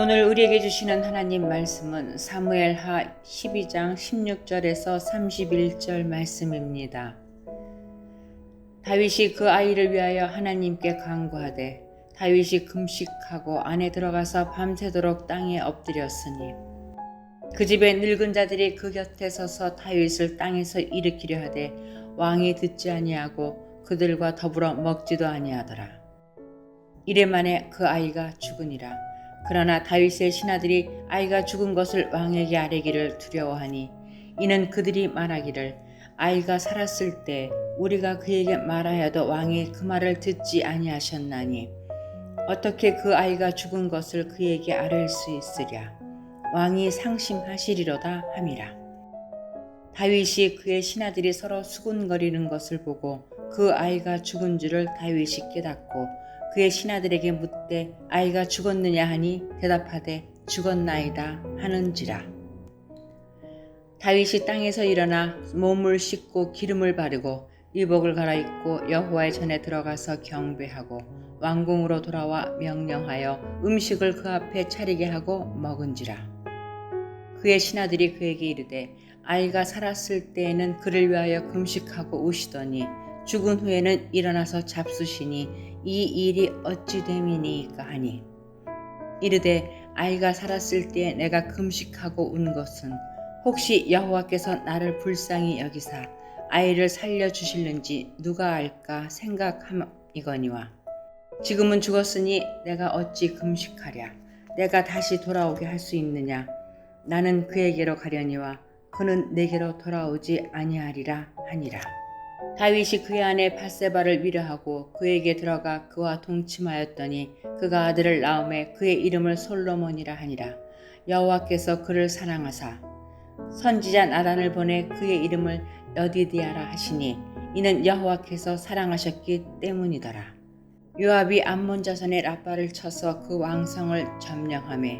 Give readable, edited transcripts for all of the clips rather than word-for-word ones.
오늘 우리에게 주시는 하나님 말씀은 사무엘하 12장 16절에서 31절 말씀입니다. 다윗이 그 아이를 위하여 하나님께 간구하되 다윗이 금식하고 안에 들어가서 밤새도록 땅에 엎드렸으니 그 집의 늙은 자들이 그 곁에 서서 다윗을 땅에서 일으키려 하되 왕이 듣지 아니하고 그들과 더불어 먹지도 아니하더라. 이래 만에 그 아이가 죽으니라. 그러나 다윗의 신하들이 아이가 죽은 것을 왕에게 아뢰기를 두려워하니 이는 그들이 말하기를 아이가 살았을 때 우리가 그에게 말하여도 왕이 그 말을 듣지 아니하셨나니 어떻게 그 아이가 죽은 것을 그에게 아뢰을 수 있으랴. 왕이 상심하시리로다 함이라. 다윗이 그의 신하들이 서로 수군거리는 것을 보고 그 아이가 죽은 줄을 다윗이 깨닫고 그의 신하들에게 묻되 아이가 죽었느냐 하니 대답하되 죽었나이다 하는지라. 다윗이 땅에서 일어나 몸을 씻고 기름을 바르고 의복을 갈아입고 여호와의 전에 들어가서 경배하고 왕궁으로 돌아와 명령하여 음식을 그 앞에 차리게 하고 먹은지라. 그의 신하들이 그에게 이르되 아이가 살았을 때에는 그를 위하여 금식하고 우시더니 죽은 후에는 일어나서 잡수시니 이 일이 어찌 됨이니까 하니 이르되 아이가 살았을 때에 내가 금식하고 운 것은 혹시 여호와께서 나를 불쌍히 여기사 아이를 살려주실는지 누가 알까 생각함이거니와 지금은 죽었으니 내가 어찌 금식하랴. 내가 다시 돌아오게 할 수 있느냐. 나는 그에게로 가려니와 그는 내게로 돌아오지 아니하리라 하니라. 다윗이 그의 아내 밧세바를 위로하고 그에게 들어가 그와 동침하였더니 그가 아들을 낳음에 그의 이름을 솔로몬이라 하니라. 여호와께서 그를 사랑하사 선지자 나단을 보내 그의 이름을 여디디아라 하시니 이는 여호와께서 사랑하셨기 때문이더라. 요압이 암몬 자손의 라빠를 쳐서 그 왕성을 점령하매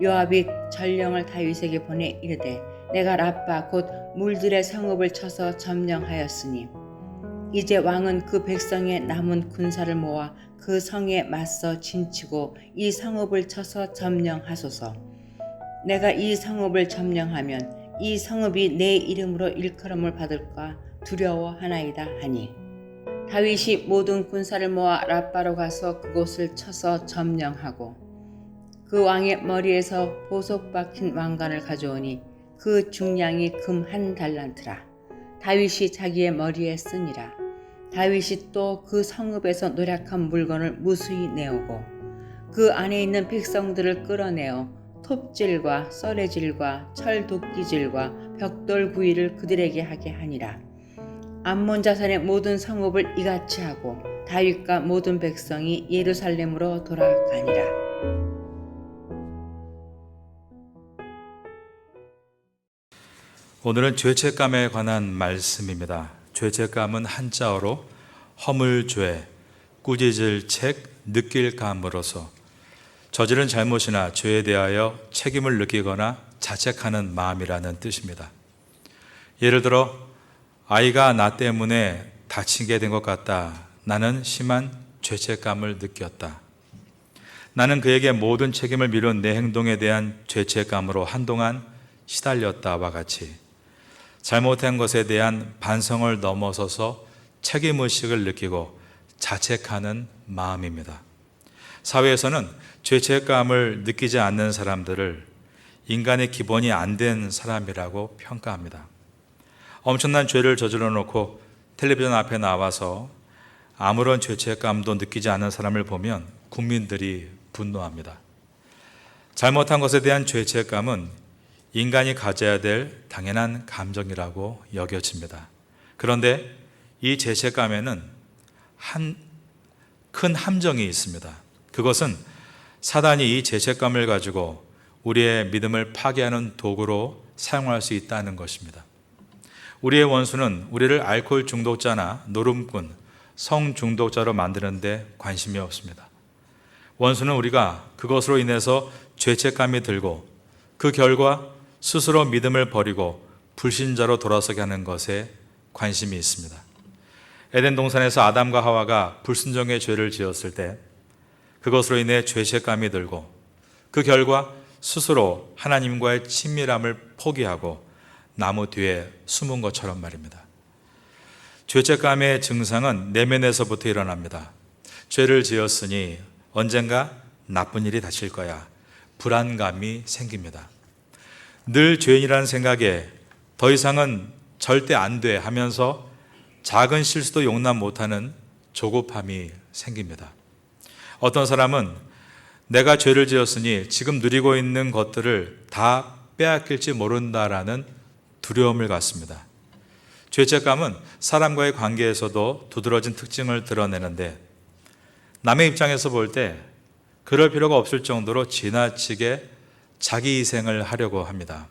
요압이 전령을 다윗에게 보내 이르되 내가 라빠 곧 물들의 성읍을 쳐서 점령하였으니 이제 왕은 그 백성의 남은 군사를 모아 그 성에 맞서 진치고 이 성읍을 쳐서 점령하소서. 내가 이 성읍을 점령하면 이 성읍이 내 이름으로 일컬음을 받을까 두려워하나이다 하니 다윗이 모든 군사를 모아 라빠로 가서 그곳을 쳐서 점령하고 그 왕의 머리에서 보석 박힌 왕관을 가져오니 그 중량이 금 1달란트라. 다윗이 자기의 머리에 쓰니라. 다윗이 또 그 성읍에서 노략한 물건을 무수히 내오고 그 안에 있는 백성들을 끌어내어 톱질과 썰레질과 철도끼질과 벽돌 구이를 그들에게 하게 하니라. 암몬 자손의 모든 성읍을 이같이 하고 다윗과 모든 백성이 예루살렘으로 돌아가니라. 오늘은 죄책감에 관한 말씀입니다. 죄책감은 한자어로 허물죄, 꾸짖을 책, 느낄 감으로서 저지른 잘못이나 죄에 대하여 책임을 느끼거나 자책하는 마음이라는 뜻입니다. 예를 들어 아이가 나 때문에 다치게 된 것 같다. 나는 심한 죄책감을 느꼈다. 나는 그에게 모든 책임을 미룬 내 행동에 대한 죄책감으로 한동안 시달렸다와 같이 잘못한 것에 대한 반성을 넘어서서 책임의식을 느끼고 자책하는 마음입니다. 사회에서는 죄책감을 느끼지 않는 사람들을 인간의 기본이 안 된 사람이라고 평가합니다. 엄청난 죄를 저질러 놓고 텔레비전 앞에 나와서 아무런 죄책감도 느끼지 않는 사람을 보면 국민들이 분노합니다. 잘못한 것에 대한 죄책감은 인간이 가져야 될 당연한 감정이라고 여겨집니다. 그런데 이 죄책감에는 큰 함정이 있습니다. 그것은 사단이 이 죄책감을 가지고 우리의 믿음을 파괴하는 도구로 사용할 수 있다는 것입니다. 우리의 원수는 우리를 알코올 중독자나 노름꾼, 성 중독자로 만드는 데 관심이 없습니다. 원수는 우리가 그것으로 인해서 죄책감이 들고 그 결과 스스로 믿음을 버리고 불신자로 돌아서게 하는 것에 관심이 있습니다. 에덴 동산에서 아담과 하와가 불순종의 죄를 지었을 때 그것으로 인해 죄책감이 들고 그 결과 스스로 하나님과의 친밀함을 포기하고 나무 뒤에 숨은 것처럼 말입니다. 죄책감의 증상은 내면에서부터 일어납니다. 죄를 지었으니 언젠가 나쁜 일이 닥칠 거야. 불안감이 생깁니다. 늘 죄인이라는 생각에 더 이상은 절대 안 돼 하면서 작은 실수도 용납 못하는 조급함이 생깁니다. 어떤 사람은 내가 죄를 지었으니 지금 누리고 있는 것들을 다 빼앗길지 모른다라는 두려움을 갖습니다. 죄책감은 사람과의 관계에서도 두드러진 특징을 드러내는데 남의 입장에서 볼 때 그럴 필요가 없을 정도로 지나치게 자기 희생을 하려고 합니다.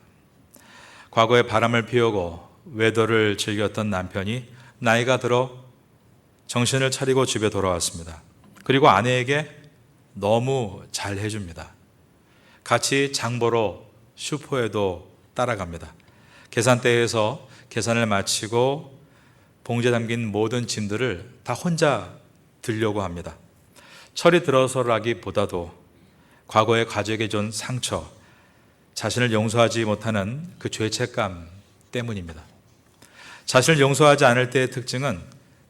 과거에 바람을 피우고 외도를 즐겼던 남편이 나이가 들어 정신을 차리고 집에 돌아왔습니다. 그리고 아내에게 너무 잘 해줍니다. 같이 장 보러 슈퍼에도 따라갑니다. 계산대에서 계산을 마치고 봉지에 담긴 모든 짐들을 다 혼자 들려고 합니다. 철이 들어서라기보다도 과거의 가족에게 준 상처, 자신을 용서하지 못하는 그 죄책감 때문입니다. 자신을 용서하지 않을 때의 특징은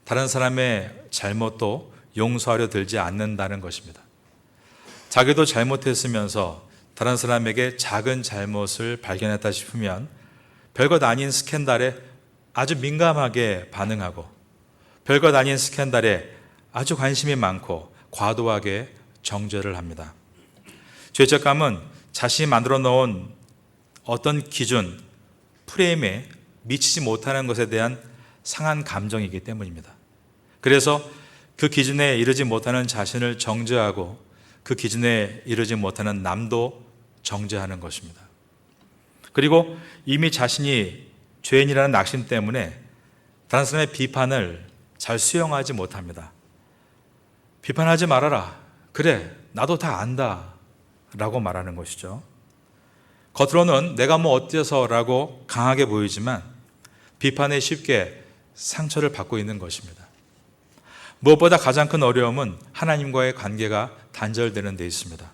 다른 사람의 잘못도 용서하려 들지 않는다는 것입니다. 자기도 잘못했으면서 다른 사람에게 작은 잘못을 발견했다 싶으면 별것 아닌 스캔들에 아주 민감하게 반응하고 별것 아닌 스캔들에 아주 관심이 많고 과도하게 정죄를 합니다. 죄책감은 자신이 만들어 놓은 어떤 기준, 프레임에 미치지 못하는 것에 대한 상한 감정이기 때문입니다. 그래서 그 기준에 이르지 못하는 자신을 정죄하고 그 기준에 이르지 못하는 남도 정죄하는 것입니다. 그리고 이미 자신이 죄인이라는 낙심 때문에 다른 사람의 비판을 잘 수용하지 못합니다. 비판하지 말아라. 그래, 나도 다 안다. 라고 말하는 것이죠. 겉으로는 내가 뭐 어때서라고 강하게 보이지만 비판에 쉽게 상처를 받고 있는 것입니다. 무엇보다 가장 큰 어려움은 하나님과의 관계가 단절되는 데 있습니다.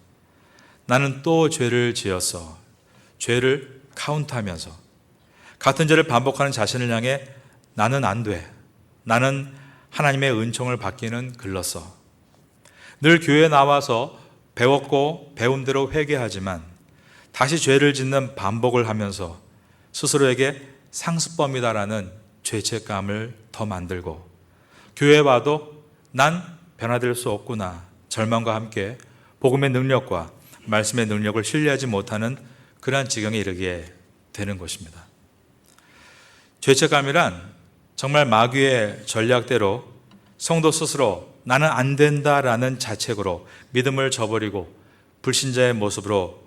나는 또 죄를 지었어. 죄를 카운트하면서 같은 죄를 반복하는 자신을 향해 나는 안 돼. 나는 하나님의 은총을 받기는 글렀어. 늘 교회에 나와서 배웠고 배운 대로 회개하지만 다시 죄를 짓는 반복을 하면서 스스로에게 상습범이다라는 죄책감을 더 만들고 교회에 와도 난 변화될 수 없구나 절망과 함께 복음의 능력과 말씀의 능력을 신뢰하지 못하는 그러한 지경에 이르게 되는 것입니다. 죄책감이란 정말 마귀의 전략대로 성도 스스로 나는 안 된다라는 자책으로 믿음을 저버리고 불신자의 모습으로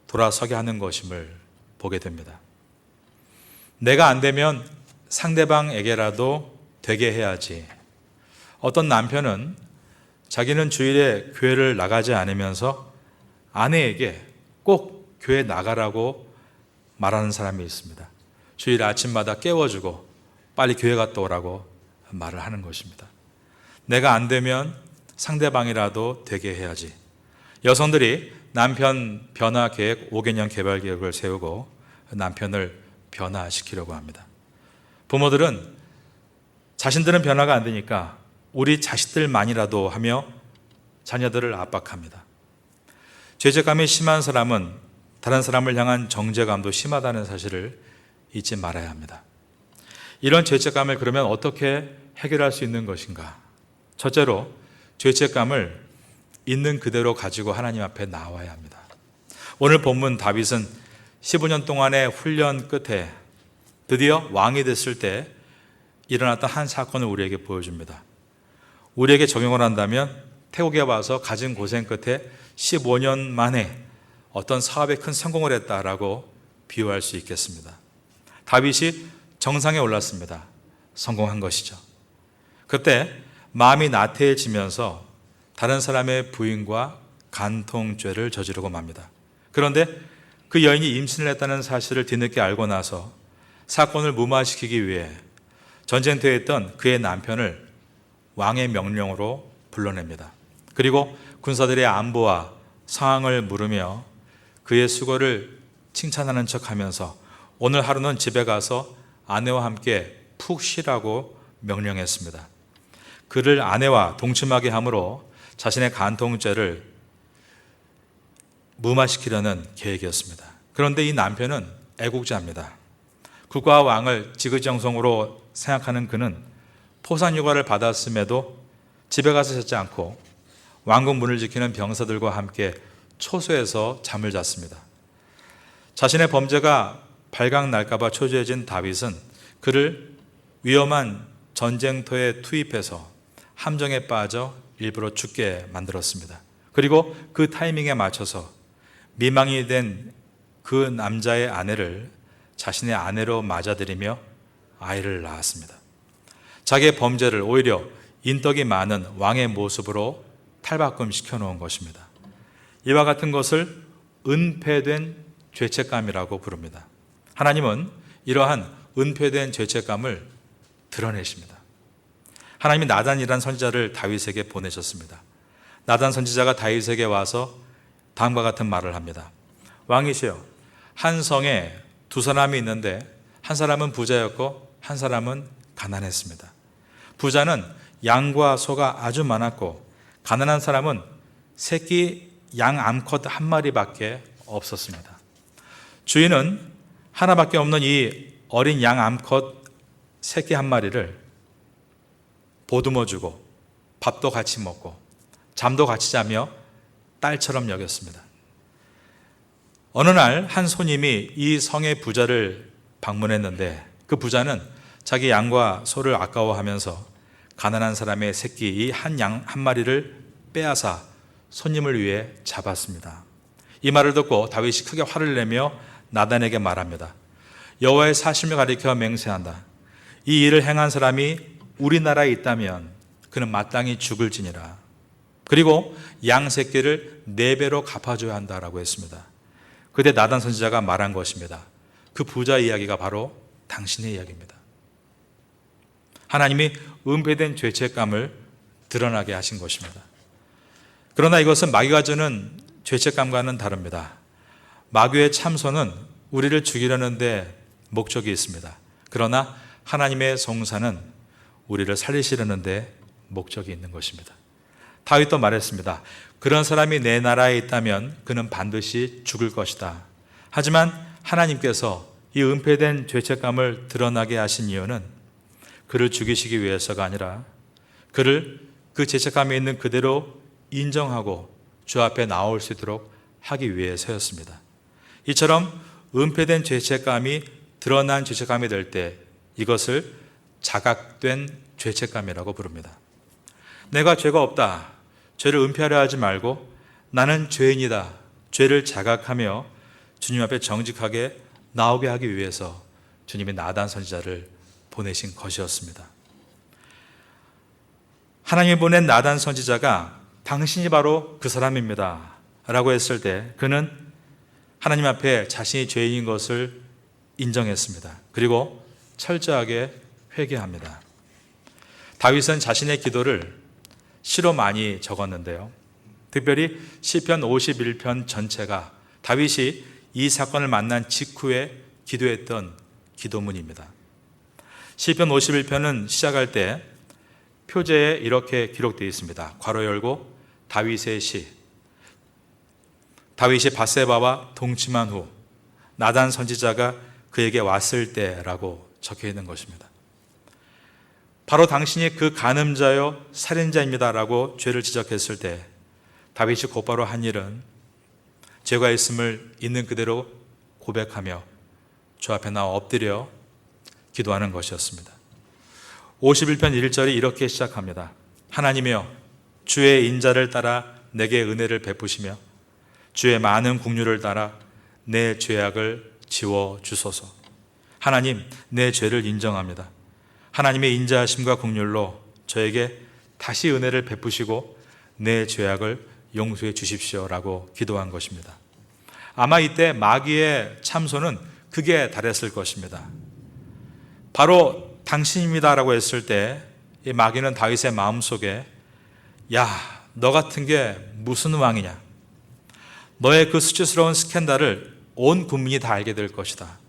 돌아서게 하는 것임을 보게 됩니다. 내가 안 되면 상대방에게라도 되게 해야지. 어떤 남편은 자기는 주일에 교회를 나가지 않으면서 아내에게 꼭 교회 나가라고 말하는 사람이 있습니다. 주일 아침마다 깨워주고 빨리 교회 갔다 오라고 말을 하는 것입니다. 내가 안 되면 상대방이라도 되게 해야지. 여성들이 남편 변화 계획 5개년 개발 계획을 세우고 남편을 변화시키려고 합니다. 부모들은 자신들은 변화가 안 되니까 우리 자식들만이라도 하며 자녀들을 압박합니다. 죄책감이 심한 사람은 다른 사람을 향한 정죄감도 심하다는 사실을 잊지 말아야 합니다. 이런 죄책감을 그러면 어떻게 해결할 수 있는 것인가? 첫째로 죄책감을 있는 그대로 가지고 하나님 앞에 나와야 합니다. 오늘 본문 다윗은 15년 동안의 훈련 끝에 드디어 왕이 됐을 때 일어났던 한 사건을 우리에게 보여줍니다. 우리에게 적용을 한다면 태국에 와서 가진 고생 끝에 15년 만에 어떤 사업에 큰 성공을 했다라고 비유할 수 있겠습니다. 다윗이 정상에 올랐습니다. 성공한 것이죠. 그때 마음이 나태해지면서 다른 사람의 부인과 간통죄를 저지르고 맙니다. 그런데 그 여인이 임신을 했다는 사실을 뒤늦게 알고 나서 사건을 무마시키기 위해 전쟁터에 있던 그의 남편을 왕의 명령으로 불러냅니다. 그리고 군사들의 안보와 상황을 물으며 그의 수고를 칭찬하는 척하면서 오늘 하루는 집에 가서 아내와 함께 푹 쉬라고 명령했습니다. 그를 아내와 동침하게 함으로 자신의 간통죄를 무마시키려는 계획이었습니다. 그런데 이 남편은 애국자입니다. 국가와 왕을 지극정성으로 생각하는 그는 포상휴가를 받았음에도 집에 가서 잤지 않고 왕궁 문을 지키는 병사들과 함께 초소에서 잠을 잤습니다. 자신의 범죄가 발각날까봐 초조해진 다윗은 그를 위험한 전쟁터에 투입해서 함정에 빠져 일부러 죽게 만들었습니다. 그리고 그 타이밍에 맞춰서 미망이 된 그 남자의 아내를 자신의 아내로 맞아들이며 아이를 낳았습니다. 자기의 범죄를 오히려 인덕이 많은 왕의 모습으로 탈바꿈 시켜놓은 것입니다. 이와 같은 것을 은폐된 죄책감이라고 부릅니다. 하나님은 이러한 은폐된 죄책감을 드러내십니다. 하나님이 나단이라는 선지자를 다윗에게 보내셨습니다. 나단 선지자가 다윗에게 와서 다음과 같은 말을 합니다. 왕이시여, 한 성에 두 사람이 있는데 한 사람은 부자였고 한 사람은 가난했습니다. 부자는 양과 소가 아주 많았고 가난한 사람은 새끼 양 암컷 한 마리밖에 없었습니다. 주인은 하나밖에 없는 이 어린 양 암컷 새끼 한 마리를 보듬어주고 밥도 같이 먹고 잠도 같이 자며 딸처럼 여겼습니다. 어느 날 한 손님이 이 성의 부자를 방문했는데 그 부자는 자기 양과 소를 아까워하면서 가난한 사람의 새끼 이 한 양 한 마리를 빼앗아 손님을 위해 잡았습니다. 이 말을 듣고 다윗이 크게 화를 내며 나단에게 말합니다. 여호와의 사심을 가리켜 맹세한다. 이 일을 행한 사람이 우리나라에 있다면 그는 마땅히 죽을지니라. 그리고 양 새끼를 4배로 갚아줘야 한다라고 했습니다. 그때 나단 선지자가 말한 것입니다. 그 부자 이야기가 바로 당신의 이야기입니다. 하나님이 은폐된 죄책감을 드러나게 하신 것입니다. 그러나 이것은 마귀가 주는 죄책감과는 다릅니다. 마귀의 참소는 우리를 죽이려는 데 목적이 있습니다. 그러나 하나님의 송사는 우리를 살리시려는 데 목적이 있는 것입니다. 다윗도 말했습니다. 그런 사람이 내 나라에 있다면 그는 반드시 죽을 것이다. 하지만 하나님께서 이 은폐된 죄책감을 드러나게 하신 이유는 그를 죽이시기 위해서가 아니라 그를 그 죄책감이 있는 그대로 인정하고 주 앞에 나올 수 있도록 하기 위해서였습니다. 이처럼 은폐된 죄책감이 드러난 죄책감이 될 때 이것을 자각된 죄책감이라고 부릅니다. 내가 죄가 없다. 죄를 은폐하려 하지 말고 나는 죄인이다. 죄를 자각하며 주님 앞에 정직하게 나오게 하기 위해서 주님이 나단 선지자를 보내신 것이었습니다. 하나님이 보낸 나단 선지자가 당신이 바로 그 사람입니다 라고 했을 때 그는 하나님 앞에 자신이 죄인인 것을 인정했습니다. 그리고 철저하게 회개합니다. 다윗은 자신의 기도를 시로 많이 적었는데요. 특별히 시편 51편 전체가 다윗이 이 사건을 만난 직후에 기도했던 기도문입니다. 시편 51편은 시작할 때 표제에 이렇게 기록되어 있습니다. 괄호 열고 다윗의 시. 다윗이 밧세바와 동침한 후 나단 선지자가 그에게 왔을 때라고 적혀 있는 것입니다. 바로 당신이 그 간음자요 살인자입니다라고 죄를 지적했을 때 다윗이 곧바로 한 일은 죄가 있음을 있는 그대로 고백하며 주 앞에 나와 엎드려 기도하는 것이었습니다. 51편 1절이 이렇게 시작합니다. 하나님이여 주의 인자를 따라 내게 은혜를 베푸시며 주의 많은 긍휼을 따라 내 죄악을 지워 주소서. 하나님, 내 죄를 인정합니다. 하나님의 인자하심과 긍휼로 저에게 다시 은혜를 베푸시고 내 죄악을 용서해 주십시오라고 기도한 것입니다. 아마 이때 마귀의 참소는 극에 달했을 것입니다. 바로 당신입니다라고 했을 때 이 마귀는 다윗의 마음속에 야, 너 같은 게 무슨 왕이냐? 너의 그 수치스러운 스캔들을 온 국민이 다 알게 될 것이다.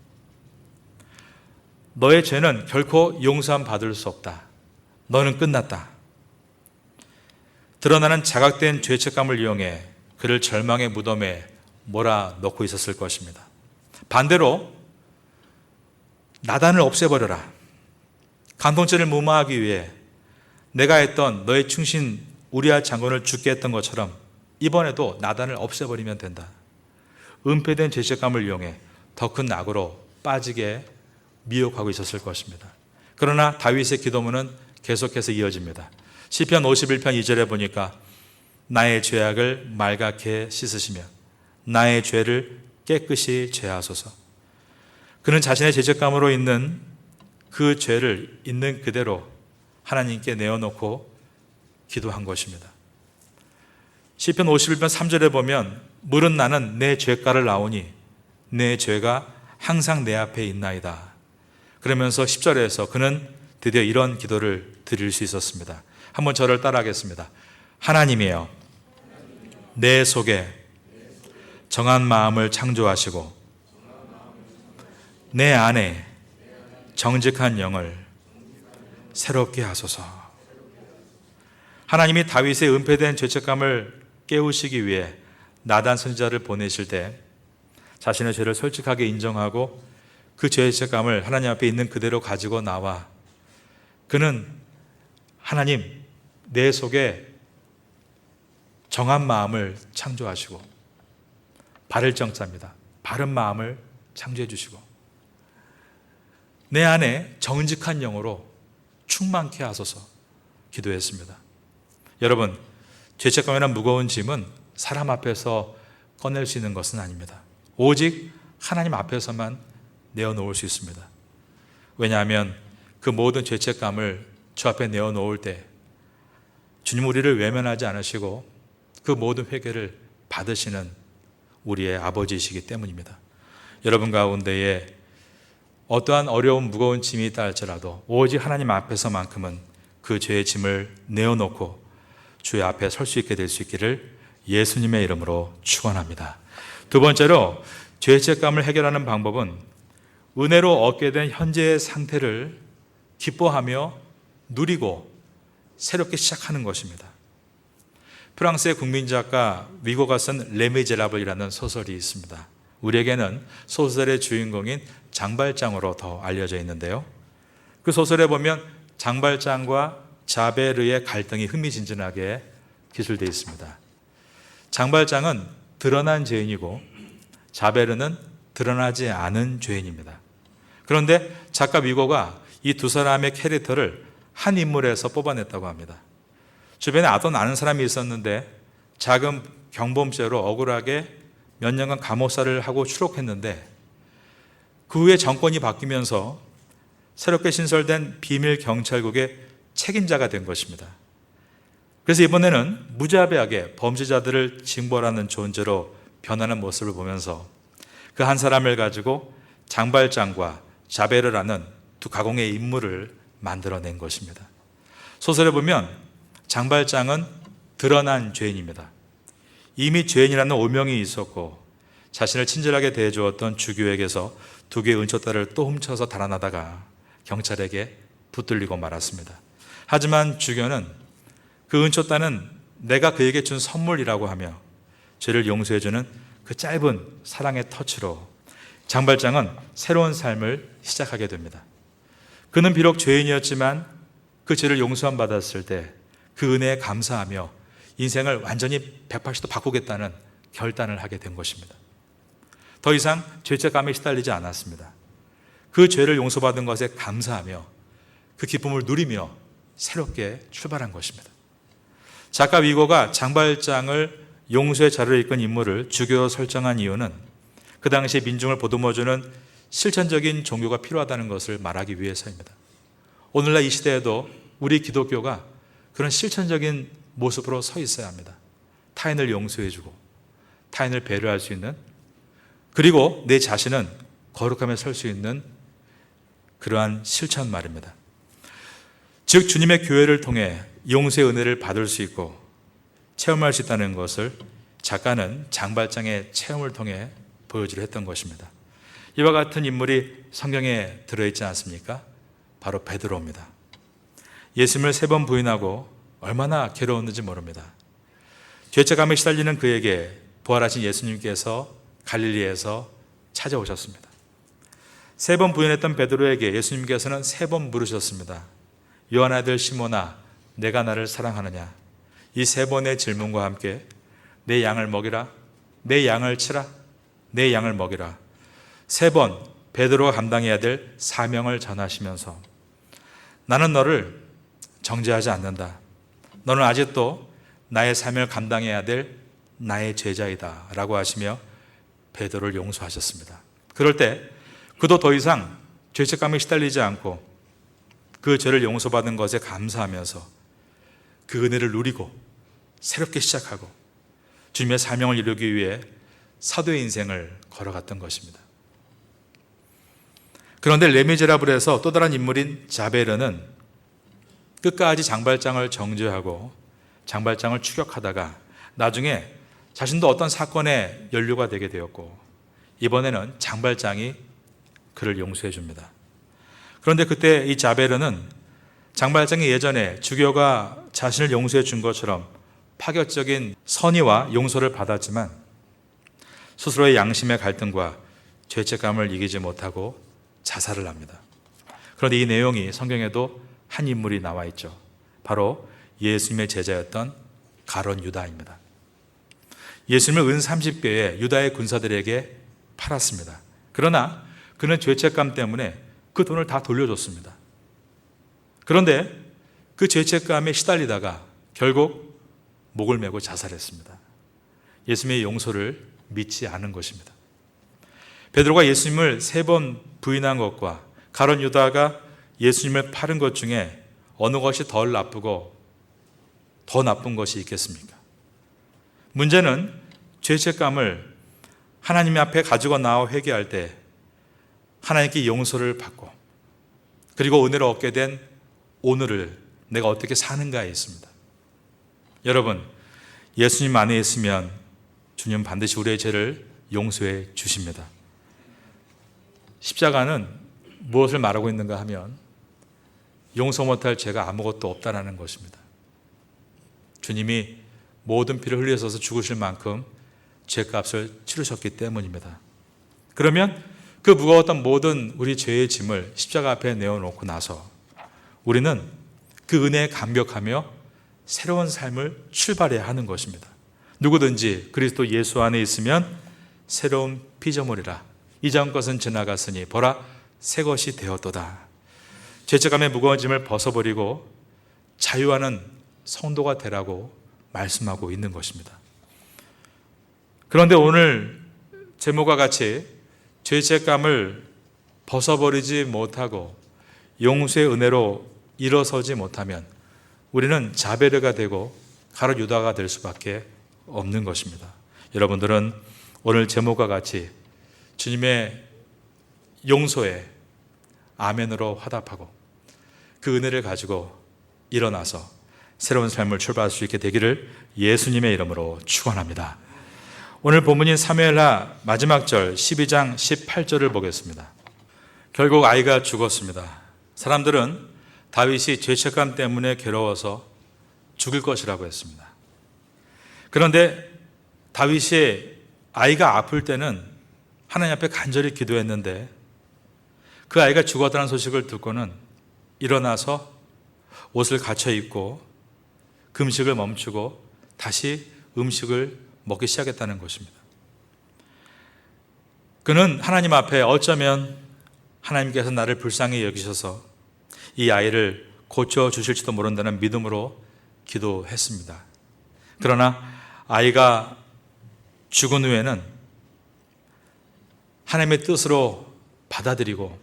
너의 죄는 결코 용서함 받을 수 없다. 너는 끝났다. 드러나는 자각된 죄책감을 이용해 그를 절망의 무덤에 몰아넣고 있었을 것입니다. 반대로 나단을 없애버려라. 간통죄를 무마하기 위해 내가 했던 너의 충신 우리아 장군을 죽게 했던 것처럼 이번에도 나단을 없애버리면 된다. 은폐된 죄책감을 이용해 더 큰 악으로 빠지게 미혹하고 있었을 것입니다. 그러나 다윗의 기도문은 계속해서 이어집니다. 시편 51편 2절에 보니까 나의 죄악을 말갛게 씻으시며 나의 죄를 깨끗이 제하소서. 그는 자신의 죄책감으로 있는 그 죄를 있는 그대로 하나님께 내어놓고 기도한 것입니다. 시편 51편 3절에 보면 물은 나는 내 죄가를 나오니 내 죄가 항상 내 앞에 있나이다. 그러면서 10절에서 그는 드디어 이런 기도를 드릴 수 있었습니다. 한번 저를 따라하겠습니다. 하나님이여, 내 속에 정한 마음을 창조하시고 내 안에 정직한 영을 새롭게 하소서. 하나님이 다윗의 은폐된 죄책감을 깨우시기 위해 나단 선지자를 보내실 때 자신의 죄를 솔직하게 인정하고 그 죄책감을 하나님 앞에 있는 그대로 가지고 나와 그는 하나님, 내 속에 정한 마음을 창조하시고 바를 정자입니다. 바른 마음을 창조해 주시고 내 안에 정직한 영으로 충만케 하소서 기도했습니다. 여러분, 죄책감이란 무거운 짐은 사람 앞에서 꺼낼 수 있는 것은 아닙니다. 오직 하나님 앞에서만 내어놓을 수 있습니다. 왜냐하면 그 모든 죄책감을 주 앞에 내어놓을 때 주님 우리를 외면하지 않으시고 그 모든 회개를 받으시는 우리의 아버지이시기 때문입니다. 여러분 가운데에 어떠한 어려운 무거운 짐이 있다 할지라도 오직 하나님 앞에서만큼은 그 죄의 짐을 내어놓고 주의 앞에 설 수 있게 될 수 있기를 예수님의 이름으로 축원합니다. 두 번째로 죄책감을 해결하는 방법은 은혜로 얻게 된 현재의 상태를 기뻐하며 누리고 새롭게 시작하는 것입니다. 프랑스의 국민작가 위고가 쓴 레미제라블이라는 소설이 있습니다. 우리에게는 소설의 주인공인 장발장으로 더 알려져 있는데요. 그 소설에 보면 장발장과 자베르의 갈등이 흥미진진하게 기술되어 있습니다. 장발장은 드러난 죄인이고 자베르는 드러나지 않은 죄인입니다. 그런데 작가 위고가 이 두 사람의 캐릭터를 한 인물에서 뽑아냈다고 합니다. 주변에 아던 아는 사람이 있었는데 작은 경범죄로 억울하게 몇 년간 감옥살이를 하고 추록했는데 그 후에 정권이 바뀌면서 새롭게 신설된 비밀 경찰국의 책임자가 된 것입니다. 그래서 이번에는 무자비하게 범죄자들을 징벌하는 존재로 변하는 모습을 보면서 그 한 사람을 가지고 장발장과 자베르라는 두 가공의 인물을 만들어낸 것입니다. 소설에 보면 장발장은 드러난 죄인입니다. 이미 죄인이라는 오명이 있었고 자신을 친절하게 대해주었던 주교에게서 두 개의 은초다를 또 훔쳐서 달아나다가 경찰에게 붙들리고 말았습니다. 하지만 주교는 그 은초다는 내가 그에게 준 선물이라고 하며 죄를 용서해주는 그 짧은 사랑의 터치로 장발장은 새로운 삶을 시작하게 됩니다. 그는 비록 죄인이었지만 그 죄를 용서함 받았을 때 그 은혜에 감사하며 인생을 완전히 180도 바꾸겠다는 결단을 하게 된 것입니다. 더 이상 죄책감에 시달리지 않았습니다. 그 죄를 용서받은 것에 감사하며 그 기쁨을 누리며 새롭게 출발한 것입니다. 작가 위고가 장발장을 용서의 자료를 이끈 인물을 주교로 설정한 이유는 그 당시 민중을 보듬어주는 실천적인 종교가 필요하다는 것을 말하기 위해서입니다. 오늘날 이 시대에도 우리 기독교가 그런 실천적인 모습으로 서 있어야 합니다. 타인을 용서해주고 타인을 배려할 수 있는, 그리고 내 자신은 거룩하며 설 수 있는 그러한 실천 말입니다. 즉 주님의 교회를 통해 용서의 은혜를 받을 수 있고 체험할 수 있다는 것을 작가는 장발장의 체험을 통해 보여주려 했던 것입니다. 이와 같은 인물이 성경에 들어있지 않습니까? 바로 베드로입니다. 예수님을 3번 부인하고 얼마나 괴로웠는지 모릅니다. 죄책감에 시달리는 그에게 부활하신 예수님께서 갈릴리에서 찾아오셨습니다. 3번 부인했던 베드로에게 예수님께서는 3번 물으셨습니다. 요한의 아들 시몬아, 내가 나를 사랑하느냐? 이 3번의 질문과 함께 내 양을 먹이라, 내 양을 치라, 내 양을 먹이라. 3번 베드로가 감당해야 될 사명을 전하시면서 나는 너를 정죄하지 않는다. 너는 아직도 나의 사명을 감당해야 될 나의 제자이다 라고 하시며 베드로를 용서하셨습니다. 그럴 때 그도 더 이상 죄책감에 시달리지 않고 그 죄를 용서받은 것에 감사하면서 그 은혜를 누리고 새롭게 시작하고 주님의 사명을 이루기 위해 사도의 인생을 걸어갔던 것입니다. 그런데 레미제라블에서 또 다른 인물인 자베르는 끝까지 장발장을 정죄하고 장발장을 추격하다가 나중에 자신도 어떤 사건에 연루가 되게 되었고 이번에는 장발장이 그를 용서해 줍니다. 그런데 그때 이 자베르는 장발장이 예전에 주교가 자신을 용서해 준 것처럼 파격적인 선의와 용서를 받았지만 스스로의 양심의 갈등과 죄책감을 이기지 못하고 자살을 합니다. 그런데 이 내용이 성경에도 한 인물이 나와 있죠. 바로 예수님의 제자였던 가룟 유다입니다. 예수님을 은 30배에 유다의 군사들에게 팔았습니다. 그러나 그는 죄책감 때문에 그 돈을 다 돌려줬습니다. 그런데 그 죄책감에 시달리다가 결국 목을 메고 자살했습니다. 예수님의 용서를 믿지 않은 것입니다. 베드로가 예수님을 3번 부인한 것과 가룟 유다가 예수님을 팔은 것 중에 어느 것이 덜 나쁘고 더 나쁜 것이 있겠습니까? 문제는 죄책감을 하나님 앞에 가지고 나와 회개할 때 하나님께 용서를 받고 그리고 은혜를 얻게 된 오늘을 내가 어떻게 사는가에 있습니다. 여러분, 예수님 안에 있으면 주님 반드시 우리의 죄를 용서해 주십니다. 십자가는 무엇을 말하고 있는가 하면 용서 못할 죄가 아무것도 없다는 것입니다. 주님이 모든 피를 흘리셔서 죽으실 만큼 죄값을 치르셨기 때문입니다. 그러면 그 무거웠던 모든 우리 죄의 짐을 십자가 앞에 내어놓고 나서 우리는 그 은혜에 감격하며 새로운 삶을 출발해야 하는 것입니다. 누구든지 그리스도 예수 안에 있으면 새로운 피조물이라. 이전 것은 지나갔으니 보라 새 것이 되었도다. 죄책감의 무거운 짐을 벗어버리고 자유하는 성도가 되라고 말씀하고 있는 것입니다. 그런데 오늘 제목과 같이 죄책감을 벗어버리지 못하고 용서의 은혜로 일어서지 못하면 우리는 자베르가 되고 가룟 유다가 될 수밖에 없는 것입니다. 여러분들은 오늘 제목과 같이 주님의 용서에 아멘으로 화답하고 그 은혜를 가지고 일어나서 새로운 삶을 출발할 수 있게 되기를 예수님의 이름으로 축원합니다. 오늘 본문인 사무엘하 마지막 절 12장 18절을 보겠습니다. 결국 아이가 죽었습니다. 사람들은 다윗이 죄책감 때문에 괴로워서 죽을 것이라고 했습니다. 그런데 다윗이 아이가 아플 때는 하나님 앞에 간절히 기도했는데 그 아이가 죽었다는 소식을 듣고는 일어나서 옷을 갖춰 입고 금식을 멈추고 다시 음식을 먹기 시작했다는 것입니다. 그는 하나님 앞에 어쩌면 하나님께서 나를 불쌍히 여기셔서 이 아이를 고쳐주실지도 모른다는 믿음으로 기도했습니다. 그러나 아이가 죽은 후에는 하나님의 뜻으로 받아들이고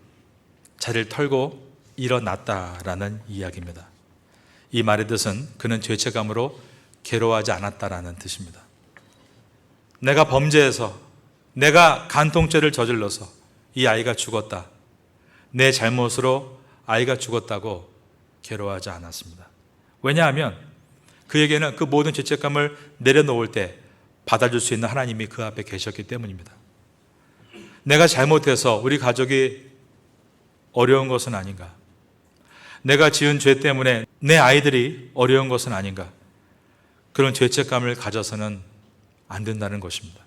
자리를 털고 일어났다라는 이야기입니다. 이 말의 뜻은 그는 죄책감으로 괴로워하지 않았다라는 뜻입니다. 내가 범죄해서 내가 간통죄를 저질러서 이 아이가 죽었다. 내 잘못으로 아이가 죽었다고 괴로워하지 않았습니다. 왜냐하면 그에게는 그 모든 죄책감을 내려놓을 때 받아줄 수 있는 하나님이 그 앞에 계셨기 때문입니다. 내가 잘못해서 우리 가족이 어려운 것은 아닌가? 내가 지은 죄 때문에 내 아이들이 어려운 것은 아닌가? 그런 죄책감을 가져서는 안 된다는 것입니다.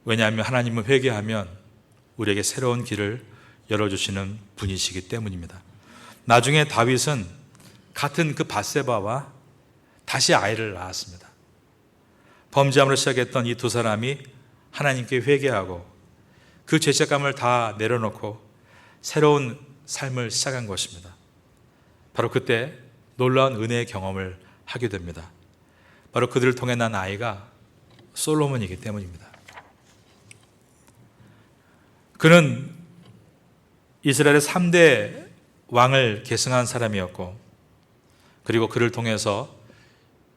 왜냐하면 하나님은 회개하면 우리에게 새로운 길을 열어주시는 분이시기 때문입니다. 나중에 다윗은 같은 그 밧세바와 다시 아이를 낳았습니다. 범죄함으로 시작했던 이 두 사람이 하나님께 회개하고 그 죄책감을 다 내려놓고 새로운 삶을 시작한 것입니다. 바로 그때 놀라운 은혜의 경험을 하게 됩니다. 바로 그들을 통해 난 아이가 솔로몬이기 때문입니다. 그는 이스라엘의 3대 왕을 계승한 사람이었고, 그리고 그를 통해서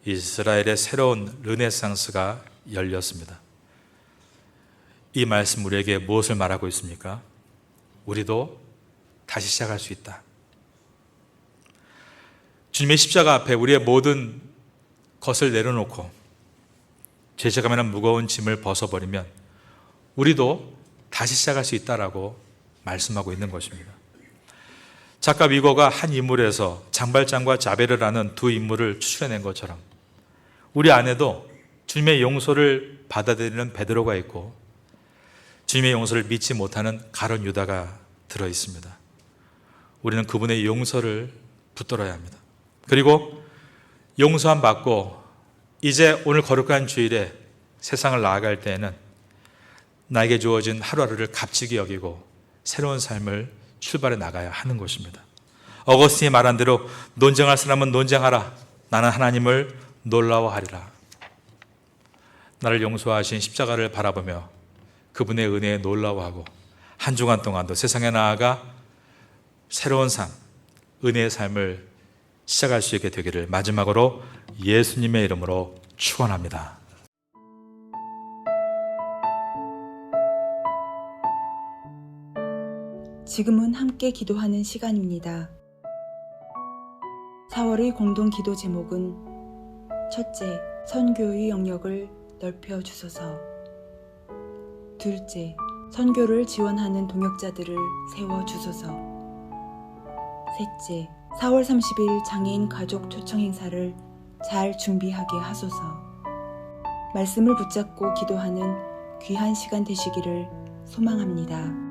이스라엘의 새로운 르네상스가 열렸습니다. 이 말씀 우리에게 무엇을 말하고 있습니까? 우리도 다시 시작할 수 있다. 주님의 십자가 앞에 우리의 모든 것을 내려놓고 죄책감이나 무거운 짐을 벗어버리면 우리도 다시 시작할 수 있다라고 말씀하고 있는 것입니다. 작가 위거가 한 인물에서 장발장과 자베르라는 두 인물을 추출해낸 것처럼 우리 안에도 주님의 용서를 받아들이는 베드로가 있고 주님의 용서를 믿지 못하는 가룟 유다가 들어 있습니다. 우리는 그분의 용서를 붙들어야 합니다. 그리고 용서함 받고 이제 오늘 거룩한 주일에 세상을 나아갈 때에는 나에게 주어진 하루하루를 값지게 여기고 새로운 삶을 출발해 나가야 하는 것입니다. 어거스틴이 말한 대로 논쟁할 사람은 논쟁하라. 나는 하나님을 놀라워하리라. 나를 용서하신 십자가를 바라보며 그분의 은혜에 놀라워하고 한 주간 동안도 세상에 나아가 새로운 삶, 은혜의 삶을 시작할 수 있게 되기를 마지막으로 예수님의 이름으로 축원합니다. 지금은 함께 기도하는 시간입니다. 4월의 공동 기도 제목은 첫째, 선교의 영역을 넓혀 주소서. 둘째, 선교를 지원하는 동역자들을 세워 주소서. 셋째, 4월 30일 장애인 가족 초청 행사를 잘 준비하게 하소서. 말씀을 붙잡고 기도하는 귀한 시간 되시기를 소망합니다.